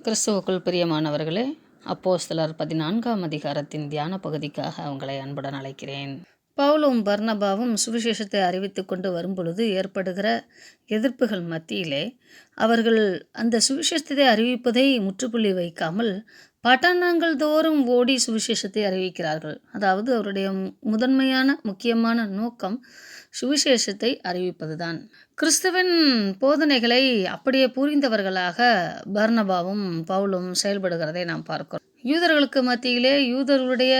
கிறிஸ்துவுக்குள் பிரியமானவர்களே, அப்போஸ்தலர் 14ஆம் அதிகாரத்தின் தியான பகுதிக்காக உங்களை அன்புடன் அழைக்கிறேன். பவுலும் பர்னபாவும் சுவிசேஷத்தை அறிவித்து கொண்டு வரும்பொழுது ஏற்படுகிற எதிர்ப்புகள் மத்தியிலே அவர்கள் அந்த சுவிசேஷத்தை அறிவிப்பதை முற்றுப்புள்ளி வைக்காமல் பட்டணங்கள் தோறும் ஓடி சுவிசேஷத்தை அறிவிக்கிறார்கள். அதாவது அவருடைய முதன்மையான முக்கியமான நோக்கம் சுவிசேஷத்தை அறிவிப்பதுதான். கிறிஸ்துவின் போதனைகளை அப்படியே புரிந்தவர்களாக பர்னபாவும் பவுலும் செயல்படுகிறதை நாம் பார்க்கிறோம். யூதர்களுக்கு மத்தியிலே யூதர்களுடைய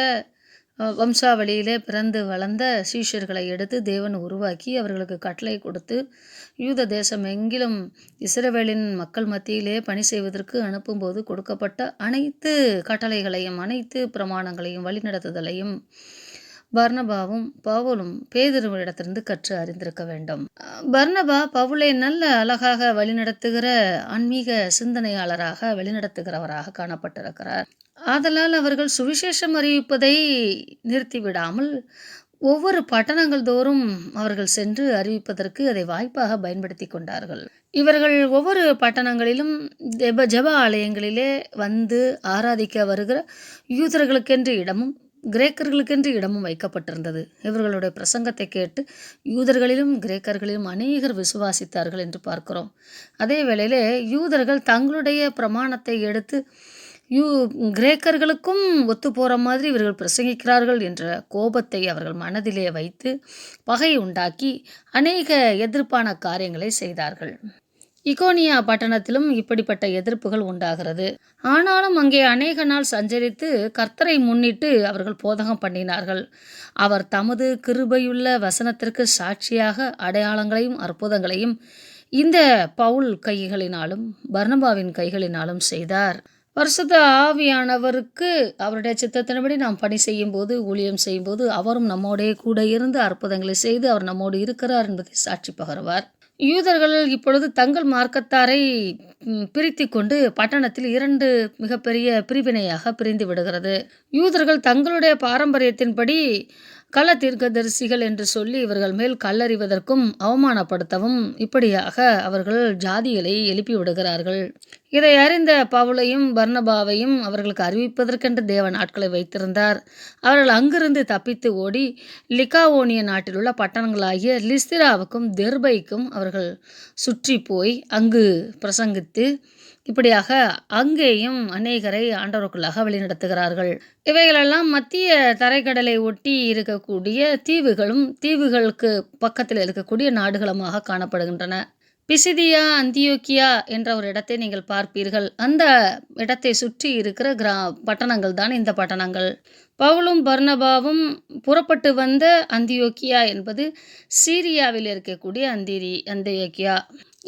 வம்சாவளியிலே பிறந்து வளர்ந்த சீஷர்களை எடுத்து தேவன் உருவாக்கி அவர்களுக்கு கட்டளை கொடுத்து யூத தேசம் எங்கிலும் இஸ்ரவேலின் மக்கள் மத்தியிலே பணி செய்வதற்கு அனுப்பும்போது கொடுக்கப்பட்ட அனைத்து கட்டளைகளையும் அனைத்து பிரமாணங்களையும் வழிநடத்துதலையும் பர்னபாவும் பவுலும் பேதுருவிடத்திலிருந்து கற்று அறிந்திருக்க வேண்டும். பர்னபா பவுலை நல்ல அழகாக வழிநடத்துகிற ஆன்மீக சிந்தனையாளராக வழிநடத்துகிறவராக காணப்பட்டிருக்கிறார். ஆதலால் அவர்கள் சுவிசேஷம் அறிவிப்பதை நிறுத்திவிடாமல் ஒவ்வொரு பட்டணங்கள் தோறும் அவர்கள் சென்று அறிவிப்பதற்கு அதை வாய்ப்பாக பயன்படுத்தி கொண்டார்கள். இவர்கள் ஒவ்வொரு பட்டணங்களிலும் ஜெப ஆலயங்களிலே வந்து ஆராதிக்க வருகிற யூதர்களுக்கென்று இடமும் கிரேக்கர்களுக்கென்று இடமும் வைக்கப்பட்டிருந்தது. இவர்களுடைய பிரசங்கத்தை கேட்டு யூதர்களிலும் கிரேக்கர்களிலும் அநேகர் விசுவாசித்தார்கள் என்று பார்க்கிறோம். அதே வேளையிலே யூதர்கள் தங்களுடைய பிரமாணத்தை எடுத்து கிரேக்கர்களுக்கும் ஒத்து போகிற மாதிரி இவர்கள் பிரசங்கிக்கிறார்கள் என்ற கோபத்தை அவர்கள் மனதிலே வைத்து பகை உண்டாக்கி அநேக எதிர்ப்பான காரியங்களை செய்தார்கள். இகோனியா பட்டணத்திலும் இப்படிப்பட்ட எதிர்ப்புகள் உண்டாகிறது. ஆனாலும் அங்கே அநேக நாள் சஞ்சரித்து கர்த்தரை முன்னிட்டு அவர்கள் போதகம் பண்ணினார்கள். அவர் தமது கிருபையுள்ள வசனத்திற்கு சாட்சியாக அடையாளங்களையும் அற்புதங்களையும் இந்த பவுல் கைகளினாலும் பர்னபாவின் கைகளினாலும் செய்தார். பரிசுத்த ஆவியானவருக்கு அவருடைய சித்தத்தின்படி நாம் பணி செய்யும் போது ஊழியம் செய்யும் போது அவரும் நம்மோடைய கூட இருந்து அற்புதங்களை செய்து அவர் நம்மோடு இருக்கிறார் என்பதை சாட்சி பகர்வார். யூதர்கள் இப்பொழுது தங்கள் மார்க்கத்தாரை பிரித்து கொண்டு பட்டணத்தில் 2 மிகப்பெரிய பிரிவினையாக பிரிந்து விடுகிறது. யூதர்கள் தங்களுடைய பாரம்பரியத்தின்படி கள்ள தீர்க்கதரிசிகள் என்று சொல்லி இவர்கள் மேல் கல்லறிவதற்கும் அவமானப்படுத்தவும் இப்படியாக அவர்கள் ஜாதிகளை எழுப்பி விடுகிறார்கள். இதை அறிந்த பவுலையும் பர்னபாவையும் அவர்களுக்கு அறிவிப்பதற்கென்று தேவன் ஆட்களை வைத்திருந்தார். அவர்கள் அங்கிருந்து தப்பித்து ஓடி லிகாவோனிய நாட்டில் உள்ள பட்டணங்களாகிய லிஸ்திராவுக்கும் தெர்பைக்கும் அவர்கள் சுற்றி போய் அங்கு பிரசங்கித்து இப்படியாக அங்கேயும் அநேகரை ஆண்டவருக்குள்ளாக வழிநடத்துகிறார்கள். இவைகளெல்லாம் மத்திய தரைக்கடலை ஒட்டி இருக்கக்கூடிய தீவுகளும் தீவுகளுக்கு பக்கத்தில் இருக்கக்கூடிய நாடுகளுமாக காணப்படுகின்றன. பிசிதியா அந்தியோக்கியா என்ற ஒரு இடத்தை நீங்கள் பார்ப்பீர்கள். அந்த இடத்தை சுற்றி இருக்கிற பட்டணங்கள் தான் இந்த பட்டணங்கள். பவுலும் பர்னபாவும் புறப்பட்டு வந்த அந்தியோக்கியா என்பது சீரியாவில் இருக்கக்கூடிய அந்தியோக்கியா.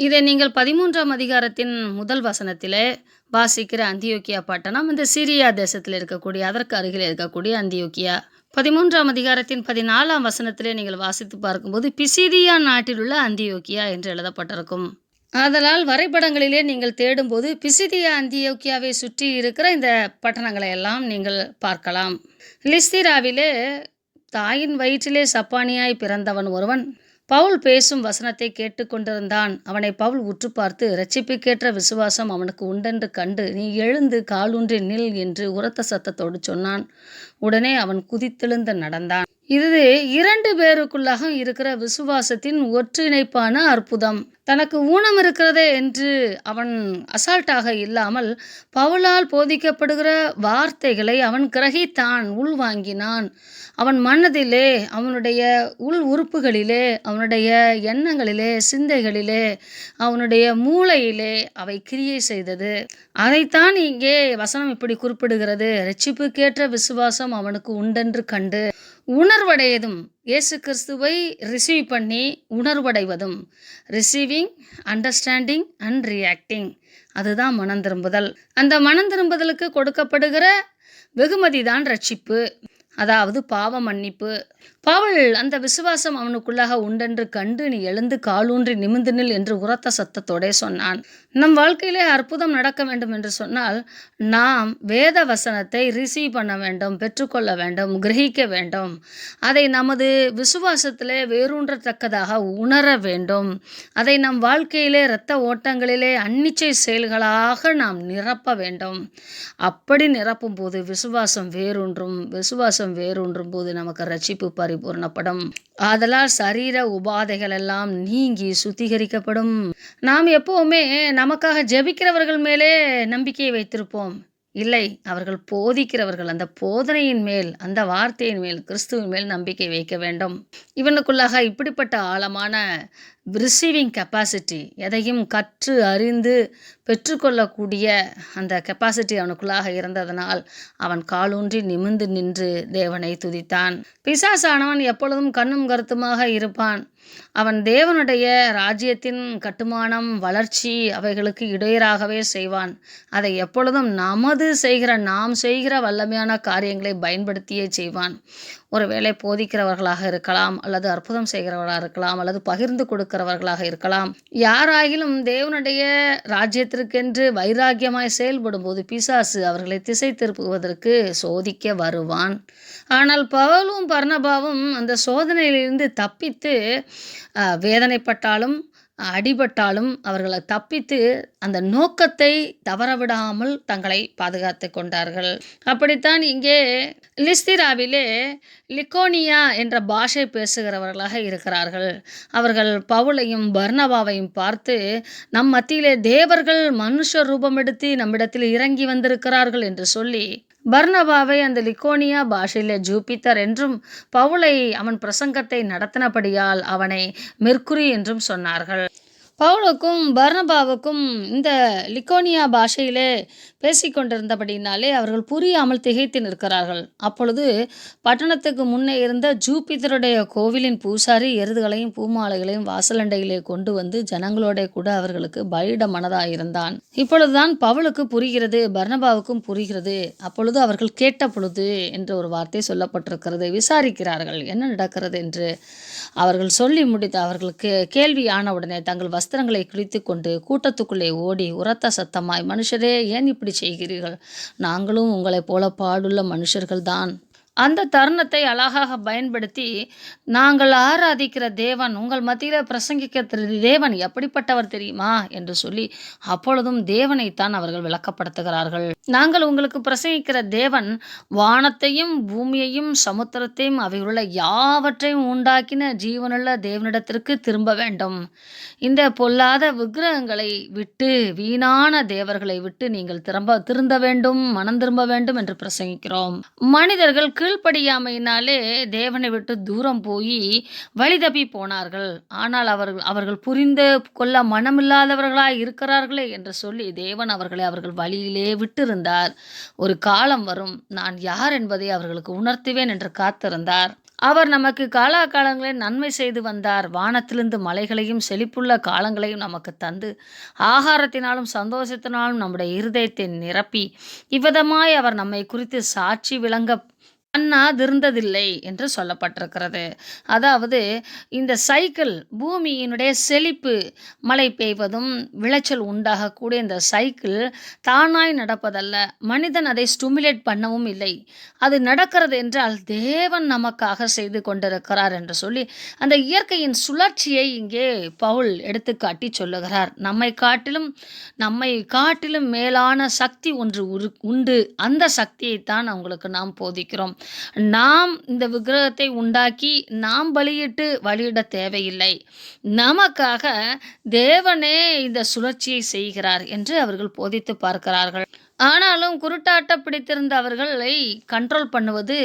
இதை நீங்கள் 13ஆம் அதிகாரத்தின் முதல் வசனத்திலே வாசிக்கிற அந்தியோக்கியா பட்டணம் இந்த சீரியா தேசத்தில் இருக்கக்கூடிய அதற்கு அருகில் இருக்கக்கூடிய அந்தியோக்கியா. 13ஆம் அதிகாரத்தின் 14ஆம் வசனத்திலே நீங்கள் வாசித்து பார்க்கும்போது பிசிதியா நாட்டில் உள்ள அந்தியோக்கியா என்று எழுதப்பட்டிருக்கும். ஆதலால் வரைபடங்களிலே நீங்கள் தேடும்போது பிசிதியா அந்தியோக்கியாவை சுற்றி இருக்கிற இந்த பட்டணங்களை எல்லாம் நீங்கள் பார்க்கலாம். லிஸ்திராவிலே தாயின் வயிற்றிலே சப்பானியாய் பிறந்தவன் ஒருவன் பவுல் பேசும் வசனத்தை கேட்டு கொண்டிருந்தான். அவனை பவுல் உற்று பார்த்து இரட்சிப்புக்கேற்ற விசுவாசம் அவனுக்கு உண்டென்று கண்டு நீ எழுந்து காலூன்றி நில் என்று உரத்த சத்தத்தோடு சொன்னான். உடனே அவன் குதித்தெழுந்து நடந்தான். இது 2 பேருக்குள்ளாக இருக்கிற விசுவாசத்தின் ஒற்றிணைப்பான அற்புதம். தனக்கு ஊனம் இருக்கிறதே என்று அவன் அசால்ட்டாக இல்லாமல் பவுலால் போதிக்கப்படுகிற வார்த்தைகளை அவன் கிரகித்தான், உள்வாங்கினான். அவன் மனதிலே, அவனுடைய உள் உறுப்புகளிலே, அவனுடைய எண்ணங்களிலே, சிந்தைகளிலே, அவனுடைய மூளையிலே அவை கிரியை செய்தது. அதைத்தான் இங்கே வசனம் இப்படி குறிப்பிடுகிறது. இரட்சிப்புக்கேற்ற விசுவாசம் அவனுக்கு உண்டென்று கண்டு உணர்வடையதும், இயேசு கிறிஸ்துவை ரிசீவ் பண்ணி உணர்வடைவதும், ரிசீவிங், அண்டர்ஸ்டாண்டிங் அண்ட் ரியாக்டிங், அதுதான் மனம் திரும்புதல். அந்த மனம் திரும்புதலுக்கு கொடுக்கப்படுகிற வெகுமதி தான் ரட்சிப்பு. அதாவது பாவ மன்னிப்பு. பவுல் அந்த விசுவாசம் அவனுக்குள்ளாக உண்டென்று கண்டு, நீ எழுந்து காலூன்றி நிமிர்ந்து நில் என்று உரத்த சத்தத்தோடே சொன்னான். நம் வாழ்க்கையிலே அற்புதம் நடக்க வேண்டும் என்று சொன்னால், நாம் வேத வசனத்தை ரிசீவ் பண்ண வேண்டும், பெற்றுக்கொள்ள வேண்டும், கிரகிக்க வேண்டும். அதை நமது விசுவாசத்திலே வேரூன்றத்தக்கதாக உணர வேண்டும். அதை நம் வாழ்க்கையிலே இரத்த ஓட்டங்களிலே அன்னிச்சை செயல்களாக நாம் நிரப்ப வேண்டும். அப்படி நிரப்பும் போது விசுவாசம் வேரூன்றும் போது நமக்கு ரட்சிப்பு பரிபூர்ணப்படும். ஆதலால் சரீர உபாதைகள் எல்லாம் நீங்கி சுத்திகரிக்கப்படும். நாம் எப்பவுமே நமக்காக ஜெபிக்கிறவர்கள் மேலே நம்பிக்கையை வைத்திருப்போம். இல்லை, அவர்கள் போதிக்கிறவர்கள், அந்த போதனையின் மேல், அந்த வார்த்தையின் மேல், கிறிஸ்துவின் மேல் நம்பிக்கை வைக்க வேண்டும். இவனுக்குள்ளாக இப்படிப்பட்ட ஆழமான ரிசீவிங் கெப்பாசிட்டி, எதையும் கற்று அறிந்து பெற்றுக்கொள்ளக்கூடிய அந்த கெப்பாசிட்டி அவனுக்குள்ளாக இருந்ததனால் அவன் காலூன்றி நிமிர்ந்து நின்று தேவனை துதித்தான். பிசாசானவன் எப்பொழுதும் கண்ணும் கருத்துமாக இருப்பான். அவன் தேவனுடைய ராஜ்யத்தின் கட்டுமானம், வளர்ச்சி அவைகளுக்கு இடையராகவே செய்வான். அதை எப்பொழுதும் நாம் செய்கிற வல்லமையான காரியங்களை பயன்படுத்தியே செய்வான். ஒருவேளை போதிக்கிறவர்களாக இருக்கலாம், அல்லது அற்புதம் செய்கிறவர்களாக இருக்கலாம், அல்லது பகிர்ந்து கொடுக்கிறவர்களாக இருக்கலாம். யாராகிலும் தேவனுடைய ராஜ்யத்திற்கென்று வைராக்கியமாய் செயல்படும் போது பிசாசு அவர்களை திசை திருப்புவதற்கு சோதிக்க வருவான். ஆனால் பவுலும் பர்னபாவும் அந்த சோதனையிலிருந்து தப்பித்து வேதனைப்பட்டாலும் அடிபட்டாலும் அவர்களை தப்பித்து அந்த நோக்கத்தை தவறவிடாமல் தங்களை பாதுகாத்து கொண்டார்கள். அப்படித்தான் இங்கே லிஸ்திராவிலே லிக்கோனியா என்ற பாஷை பேசுகிறவர்களாக இருக்கிறார்கள். அவர்கள் பவுலையும் பர்னபாவையும் பார்த்து, நம் மத்தியிலே தேவர்கள் மனுஷ ரூபம் எடுத்து நம்மிடத்தில் இறங்கி வந்திருக்கிறார்கள் என்று சொல்லி பர்னபாவை அந்த லிக்கோனியா பாஷையிலே ஜூபித்தர் என்றும், பவுலை அவன் பிரசங்கத்தை நடத்தினபடியால் அவனை மெர்க்குரி என்றும் சொன்னார்கள். பவுலுக்கும் பர்னபாவுக்கும் இந்த லிக்கோனியா பாஷையிலே பேசிக்கொண்டிருந்தபடினாலே அவர்கள் புரியாமல் திகைத்து நிற்கிறார்கள். அப்பொழுது பட்டணத்துக்கு முன்னே இருந்த ஜூபித்தருடைய கோவிலின் பூசாரி எருதுகளையும் பூமாலைகளையும் வாசலண்டையிலே கொண்டு வந்து ஜனங்களோட கூட அவர்களுக்கு பலியிட மனதாயிருந்தான். இப்பொழுதுதான் பவுலுக்கு புரிகிறது, பர்னபாவுக்கும் புரிகிறது. அப்பொழுது அவர்கள் கேட்ட பொழுது என்று ஒரு வார்த்தை சொல்லப்பட்டிருக்கிறது. விசாரிக்கிறார்கள் என்ன நடக்கிறது என்று. அவர்கள் சொல்லி முடித்து அவர்களுக்கு கேள்வி ஆனவுடனே தங்கள் வஸ்திரங்களை கிழித்து கொண்டு கூட்டத்துக்குள்ளே ஓடி உரத்த சத்தமாய், மனுஷரே, ஏன் இப்படி செய்கிறீர்கள்? நாங்களும் உங்களைப் போல பாடுள்ள மனுஷர்கள்தான். அந்த தருணத்தை அழகாக பயன்படுத்தி, நாங்கள் ஆராதிக்கிற தேவன், உங்கள் மத்தியில் பிரசங்கிக்க தேவன் எப்படிப்பட்டவர் தெரியுமா என்று சொல்லி அப்பொழுதும் தேவனைத்தான் அவர்கள் விளக்கப்படுத்துகிறார்கள். நாங்கள் உங்களுக்கு பிரசங்கிக்கிற தேவன் வானத்தையும் பூமியையும் சமுத்திரத்தையும் அவைகளுள்ள யாவற்றையும் உண்டாக்கின ஜீவனுள்ள தேவனிடத்திற்கு திரும்ப வேண்டும். இந்த பொல்லாத விக்கிரகங்களை விட்டு, வீணான தேவர்களை விட்டு நீங்கள் திருந்த வேண்டும், மனம் திரும்ப வேண்டும் என்று பிரசங்கிக்கிறோம். மனிதர்கள் கீழ்ப்படியாமையினாலே தேவனை விட்டு தூரம் போய் வழி தப்பி போனார்கள். ஆனால் அவர்கள் புரிந்து கொள்ள மனமில்லாதவர்களாய் இருக்கிறார்களே என்று சொல்லி தேவன் அவர்கள் வழியிலே விட்டிருந்தார். ஒரு காலம் வரும், நான் யார் என்பதை அவர்களுக்கு உணர்த்துவேன் என்று காத்திருந்தார். அவர் நமக்கு காலாகாலங்களில் நன்மை செய்து வந்தார். வானத்திலிருந்து மலைகளையும் செழிப்புள்ள காலங்களையும் நமக்கு தந்து ஆகாரத்தினாலும் சந்தோஷத்தினாலும் நம்முடைய இருதயத்தை நிரப்பி இவ்விதமாய் அவர் நம்மை குறித்து சாட்சி விளங்க பண்ணாதிருந்ததில்லை என்று சொல்லப்பட்டிருக்கிறது. அதாவது இந்த சைக்கிள், பூமியினுடைய செழிப்பு, மழை பெய்வதும் விளைச்சல் உண்டாகக்கூடிய இந்த சைக்கிள் தானாய் நடப்பதல்ல. மனிதன் அதை ஸ்டிமுலேட் பண்ணவும் இல்லை. அது நடக்கிறது என்றால் தேவன் நமக்காக செய்து கொண்டிருக்கிறார் என்று சொல்லி அந்த இயற்கையின் சுழற்சியை இங்கே பவுல் எடுத்துக்காட்டி சொல்லுகிறார். நம்மை காட்டிலும் மேலான சக்தி ஒன்று உண்டு. அந்த சக்தியைத்தான் அவங்களுக்கு நாம் போதிக்கிறோம். நாம் இந்த விக்கிரகத்தை உண்டாக்கி நாம் பலியிட்டு வழியிட தேவையில்லை. நமக்காக தேவனே இந்த சுழற்சியை செய்கிறார் என்று அவர்கள் போதித்து பார்க்கிறார்கள். ஆனாலும் குருட்டாட்ட பிடித்திருந்த அவர்களை கண்ட்ரோல் பண்ணுவது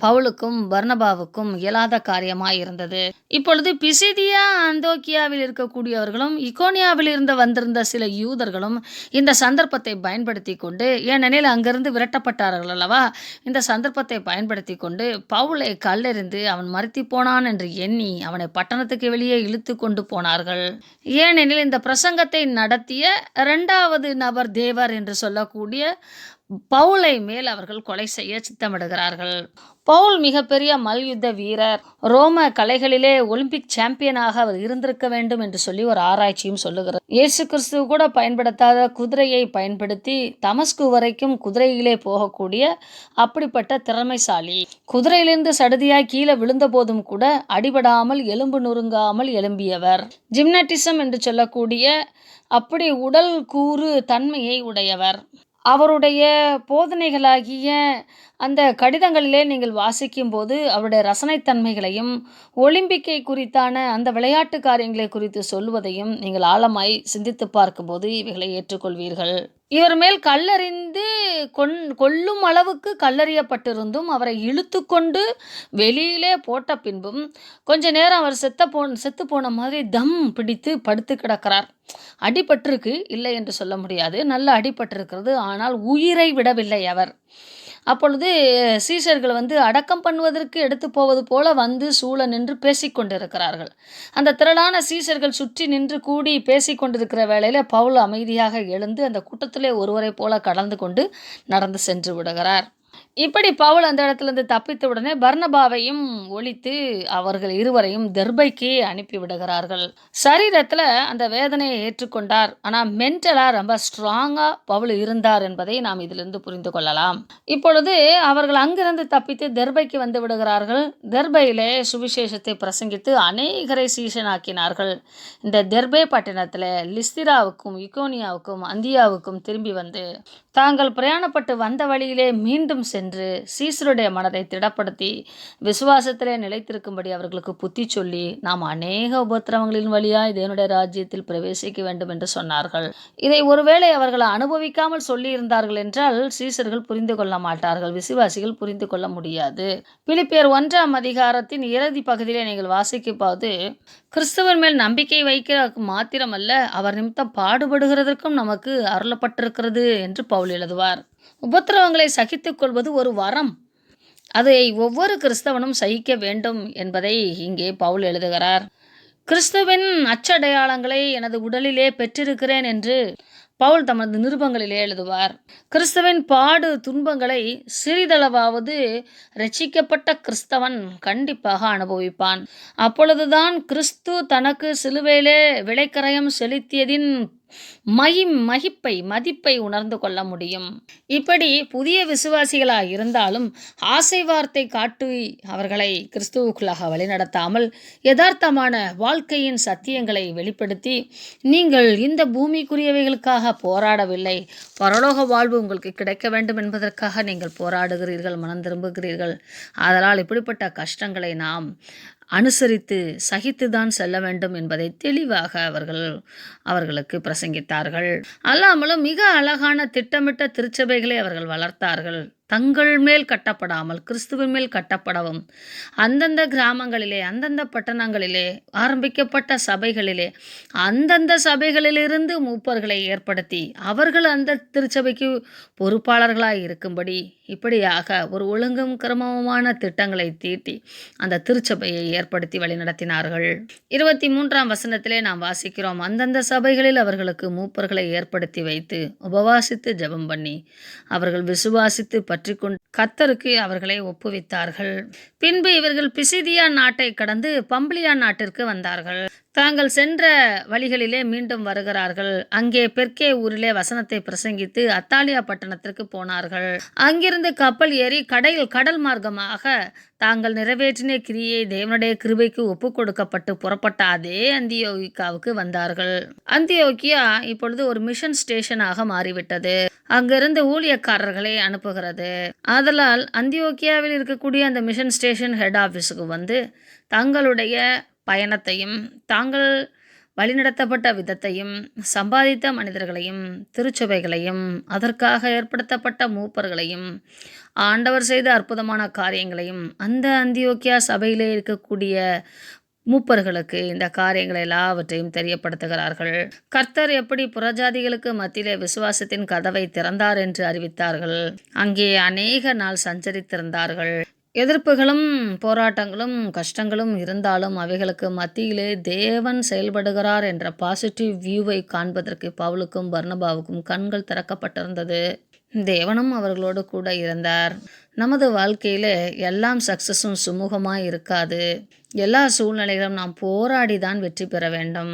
பவுலுக்கும் பர்னபாவுக்கும் இயலாத காரியமாய் இருந்தது. இப்பொழுது பிசிதியா அந்தோக்கியாவில் இருக்கக்கூடியவர்களும் இக்கோனியாவில் இருந்து வந்திருந்த சில யூதர்களும் இந்த சந்தர்ப்பத்தை பயன்படுத்தி கொண்டு, ஏனெனில் அங்கிருந்து விரட்டப்பட்டார்கள் அல்லவா, இந்த சந்தர்ப்பத்தை பயன்படுத்தி கொண்டு பவுலை கல்லெறிந்து அவன் மரித்து போனான் என்று எண்ணி அவனை பட்டணத்துக்கு வெளியே இழுத்து கொண்டு போனார்கள். ஏனெனில் இந்த பிரசங்கத்தை நடத்திய இரண்டாவது நபர் தேவர் என்று சொல்லக்கூடிய பவுலை மேல் அவர்கள் கொலை செய்ய திட்டமிடுகிறார்கள். பவுல் மிகப்பெரிய மல்யுத்த வீரர். ரோம கலைகளிலே ஒலிம்பிக் சாம்பியனாக அவர் இருந்திருக்க வேண்டும் என்று சொல்லி ஒரு ஆராய்ச்சியும் சொல்லுகிறது. இயேசு கிறிஸ்து கூட பயன்படுத்தாத குதிரையை பயன்படுத்தி தமஸ்கு வரைக்கும் குதிரையிலே போகக்கூடிய அப்படிப்பட்ட திறமைசாலி. குதிரையிலிருந்து சடுதியாய் கீழே விழுந்த போதும் கூட அடிபடாமல் எலும்பு நொறுங்காமல் எழும்பியவர். ஜிம்னாட்டிசம் என்று சொல்லக்கூடிய அப்படி உடல் கூறு தன்மையை உடையவர். அவருடைய போதனைகளாகிய அந்த கடிதங்களிலே நீங்கள் வாசிக்கும்போது அவருடைய ரசனைத்தன்மைகளையும் ஒலிம்பிக்கை குறித்தான அந்த விளையாட்டு காரியங்களை குறித்து சொல்வதையும் நீங்கள் ஆழமாய் சிந்தித்து பார்க்கும்போது இவைகளை ஏற்றுக்கொள்வீர்கள். இவர் மேல் கல்லறிந்து கொல்லும் அளவுக்கு கல்லறியப்பட்டிருந்தும் அவரை இழுத்து கொண்டு வெளியிலே போட்ட பின்பும் கொஞ்ச நேரம் அவர் செத்து போன மாதிரி தம் பிடித்து படுத்து கிடக்கிறார். அடிபட்டிருக்கு, இல்லை என்று சொல்ல முடியாது, நல்ல அடிபட்டிருக்கிறது. ஆனால் உயிரை விடவில்லை அவர். அப்பொழுது சீஷர்கள் அடக்கம் பண்ணுவதற்கு எடுத்து போவது போல சூழ நின்று பேசிக்கொண்டிருக்கிறார்கள். அந்த திரளான சீஷர்கள் சுற்றி நின்று கூடி பேசிக்கொண்டிருக்கிற வேளையில பவுல் அமைதியாக எழுந்து அந்த கூட்டத்திலே ஒருவரை போல கலந்து கொண்டு நடந்து சென்று விடுகிறார். இப்படி பவுல் அந்த இடத்திலிருந்து தப்பித்த உடனே பர்னபாவையும் ஒழித்து அவர்கள் இருவரையும் தெர்பைக்கு அனுப்பி விடுகிறார்கள். சரீரத்தில் அந்த வேதனையை ஏற்றுக்கொண்டார். ஆனால் மென்டலாக ரொம்ப ஸ்ட்ராங்காக பவுல் இருந்தார் என்பதை நாம் இதிலிருந்து புரிந்து கொள்ளலாம். இப்பொழுது அவர்கள் அங்கிருந்து தப்பித்து தெர்பைக்கு வந்து விடுகிறார்கள். தெர்பையிலே சுவிசேஷத்தை பிரசங்கித்து அநேகரை சீஷனாக்கினார்கள். இந்த தெர்பே பட்டணத்தில் லிஸ்திராவுக்கும் இக்கோனியாவுக்கும் அந்தியாவுக்கும் திரும்பி வந்து தாங்கள் பிரயாணப்பட்டு வந்த வழியிலே மீண்டும் சென்று சீசருடைய மனதை திடப்படுத்தி விசுவாசத்திலே நிலைத்திருக்கும்படி அவர்களுக்கு புத்தி சொல்லி நாம் அநேக உபத்திரவங்களின் வழியாய் தேவனுடைய ராஜ்யத்தில் பிரவேசிக்க வேண்டும் என்று சொன்னார்கள். இதை ஒருவேளை அவர்கள் அனுபவிக்காமல் சொல்லி இருந்தார்கள் என்றால் சீசர்கள் புரிந்து கொள்ள மாட்டார்கள், விசுவாசிகள் புரிந்து கொள்ள முடியாது. பிலிப்பியர் 1 இறுதி பகுதியிலே நீங்கள் வாசிக்கும்போது கிறிஸ்துவின் மேல் நம்பிக்கை வைக்க மாத்திரமல்ல, அவர் நிமித்தம் பாடுபடுகிறதற்கும் நமக்கு அருளப்பட்டிருக்கிறது என்று பவுல் எழுதுவார். உபத்திரவங்களை சகித்துக் கொள்வது ஒரு வரம். அதை ஒவ்வொரு கிறிஸ்தவனும் சகிக்க வேண்டும் என்பதை இங்கே பவுல் எழுதுகிறார். கிறிஸ்துவின் அச்சடையாளங்களை எனது உடலிலே பெற்றிருக்கிறேன் என்று பவுல் தமது நிருபங்களிலே எழுதுவார். கிறிஸ்துவின் பாடு துன்பங்களை சிறிதளவாவது ரட்சிக்கப்பட்ட கிறிஸ்தவன் கண்டிப்பாக அனுபவிப்பான். அப்பொழுதுதான் கிறிஸ்து தனக்கு சிலுவையிலே விலைக்கரையம் செலுத்தியதின் மதிப்பை உணர்ந்து கொள்ள முடியும். இப்படி புதிய விசுவாசிகளாக இருந்தாலும் ஆசை வார்த்தை காட்டி அவர்களை கிறிஸ்துவுக்குள்ளாக வழிநடத்தாமல் யதார்த்தமான வாழ்க்கையின் சத்தியங்களை வெளிப்படுத்தி நீங்கள் இந்த பூமிக்குரியவைகளுக்காக போராடவில்லை, பரலோக வாழ்வு உங்களுக்கு கிடைக்க வேண்டும் என்பதற்காக நீங்கள் போராடுகிறீர்கள், மனம் திரும்புகிறீர்கள். ஆதலால் இப்படிப்பட்ட கஷ்டங்களை நாம் அனுசரித்து சகித்துதான் செல்ல வேண்டும் என்பதை தெளிவாக அவர்களுக்கு பிரசங்கித்தார்கள். அல்லாமலும் மிக அழகான திட்டமிட்ட திருச்சபைகளை அவர்கள் வளர்த்தார்கள். தங்கள் மேல் கட்டப்படாமல் கிறிஸ்துவின் மேல் கட்டப்படவும் அந்தந்த கிராமங்களிலே அந்தந்த பட்டணங்களிலே ஆரம்பிக்கப்பட்ட சபைகளிலே அந்தந்த சபைகளிலிருந்து மூப்பர்களை ஏற்படுத்தி அவர்கள் அந்த திருச்சபைக்கு பொறுப்பாளர்களாக இருக்கும்படி இப்படியாக ஒரு ஒழுங்கும் கிரமமான திட்டங்களை தீட்டி அந்த திருச்சபையை ஏற்படுத்தி வழிநடத்தினார்கள். 23 நாம் வாசிக்கிறோம், அந்தந்த சபைகளில் அவர்களுக்கு மூப்பர்களை ஏற்படுத்தி வைத்து உபவாசித்து ஜெபம் பண்ணி அவர்கள் விசுவாசித்து பற்றி கொண்டு கர்த்தருக்கு அவர்களை ஒப்புவித்தார்கள். பின்பு இவர்கள் பிசிதியா நாட்டை கடந்து பம்பிலியா நாட்டிற்கு வந்தார்கள். தாங்கள் சென்ற வழிகளிலே மீண்டும் வருகிறார்கள். அங்கே பெர்கே ஊரிலே வசனத்தை பிரசங்கித்து அத்தாலியா பட்டணத்திற்கு போனார்கள். அங்கிருந்து கப்பல் ஏறி கடல் மார்க்கமாக தாங்கள் நிறைவேற்றின கிரியை தேவனுடைய கிருபைக்கு ஒப்பு கொடுக்கப்பட்டு புறப்பட்ட அதே அந்தியோகியாவுக்கு வந்தார்கள். அந்தியோகியா இப்பொழுது ஒரு மிஷன் ஸ்டேஷனாக மாறிவிட்டது. அங்கிருந்து ஊழியக்காரர்களை அனுப்புகிறது. ஆதலால் அந்தியோகியாவில் இருக்கக்கூடிய அந்த மிஷன் ஸ்டேஷன் ஹெட் ஆஃபீஸுக்கு வந்து தங்களுடைய பயணத்தையும் தாங்கள் வழிநடத்தப்பட்ட விதத்தையும் சம்பாதித்த மனிதர்களையும் திருச்சபைகளையும் அதற்காக ஏற்படுத்தப்பட்ட மூப்பர்களையும் ஆண்டவர் செய்த அற்புதமான காரியங்களையும் அந்த அந்தியோக்கியா சபையிலே இருக்கக்கூடிய மூப்பர்களுக்கு இந்த காரியங்களை எல்லாவற்றையும் தெரியப்படுத்துகிறார்கள். கர்த்தர் எப்படி புறஜாதிகளுக்கு மத்தியிலே விசுவாசத்தின் கதவை திறந்தார் என்று அறிவித்தார்கள். அங்கே அநேக நாள் சஞ்சரித்திருந்தார்கள். எதிர்ப்புகளும் போராட்டங்களும் கஷ்டங்களும் இருந்தாலும் அவைகளுக்கு மத்தியிலே தேவன் செயல்படுகிறார் என்ற பாசிட்டிவ் வியூவை காண்பதற்கு பவுலுக்கும் பர்னபாவுக்கும் கண்கள் திறக்கப்பட்டிருந்தது. தேவனும் அவர்களோடு கூட இருந்தார். நமது வாழ்க்கையில் எல்லாம் சக்ஸஸும் சுமூகமாக இருக்காது. எல்லா சூழ்நிலைகளும் நாம் போராடி தான் வெற்றி பெற வேண்டும்.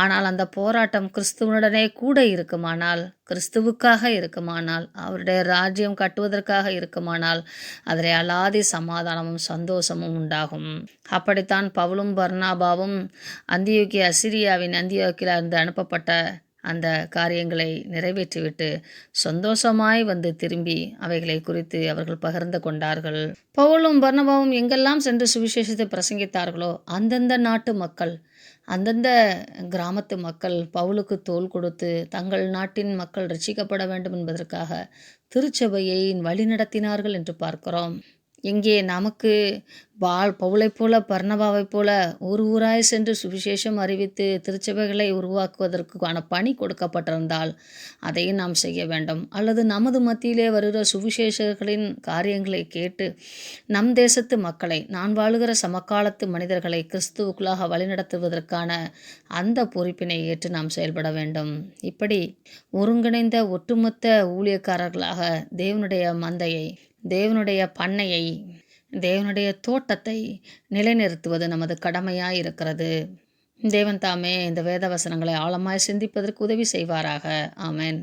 ஆனால் அந்த போராட்டம் கிறிஸ்துவனுடனே கூட இருக்குமானால், கிறிஸ்துவுக்காக இருக்குமானால், அவருடைய ராஜ்யம் கட்டுவதற்காக இருக்குமானால், அதில் அலாதி சமாதானமும் சந்தோஷமும் உண்டாகும். அப்படித்தான் பவுலும் பர்னாபாவும் சிரியாவின் அந்தியோக்கில் இருந்து அனுப்பப்பட்ட அந்த காரியங்களை நிறைவேற்றிவிட்டு சந்தோஷமாய் வந்து திரும்பி அவைகளை குறித்து அவர்கள் பகிர்ந்து கொண்டார்கள். பவுலும் பர்னபாவும் எங்கெல்லாம் சென்று சுவிசேஷத்தை பிரசங்கித்தார்களோ அந்தந்த நாட்டு மக்கள், அந்தந்த கிராமத்து மக்கள் பவுலுக்கு தோள் கொடுத்து தங்கள் நாட்டின் மக்கள் ரட்சிக்கப்பட வேண்டும் என்பதற்காக திருச்சபையை வழிநடத்தினார்கள் என்று பார்க்கிறோம். இங்கே நமக்கு பவுலைப் போல பர்னபாவைப் போல ஊர் ஊராய் சென்று சுவிசேஷம் அறிவித்து திருச்சபைகளை உருவாக்குவதற்கான பணி கொடுக்கப்பட்டிருந்தால் அதையும் நாம் செய்ய வேண்டும். அல்லது நமது மத்தியிலே வருகிற சுவிசேஷர்களின் காரியங்களை கேட்டு நம் தேசத்து மக்களை, நான் வாழுகிற சமகாலத்து மனிதர்களை கிறிஸ்துவுக்குள்ளாக வழிநடத்துவதற்கான அந்த பொறுப்பினை ஏற்று நாம் செயல்பட வேண்டும். இப்படி ஒருங்கிணைந்த ஒட்டுமொத்த ஊழியக்காரர்களாக தேவனுடைய மந்தையை, தேவனுடைய பண்ணையை, தேவனுடைய தோட்டத்தை நிலைநிறுத்துவது நமது கடமையாய் இருக்கிறது. தேவன் தாமே இந்த வேத வசனங்களை ஆழமாய் சிந்திப்பதற்கு உதவி செய்வாராக. ஆமென்.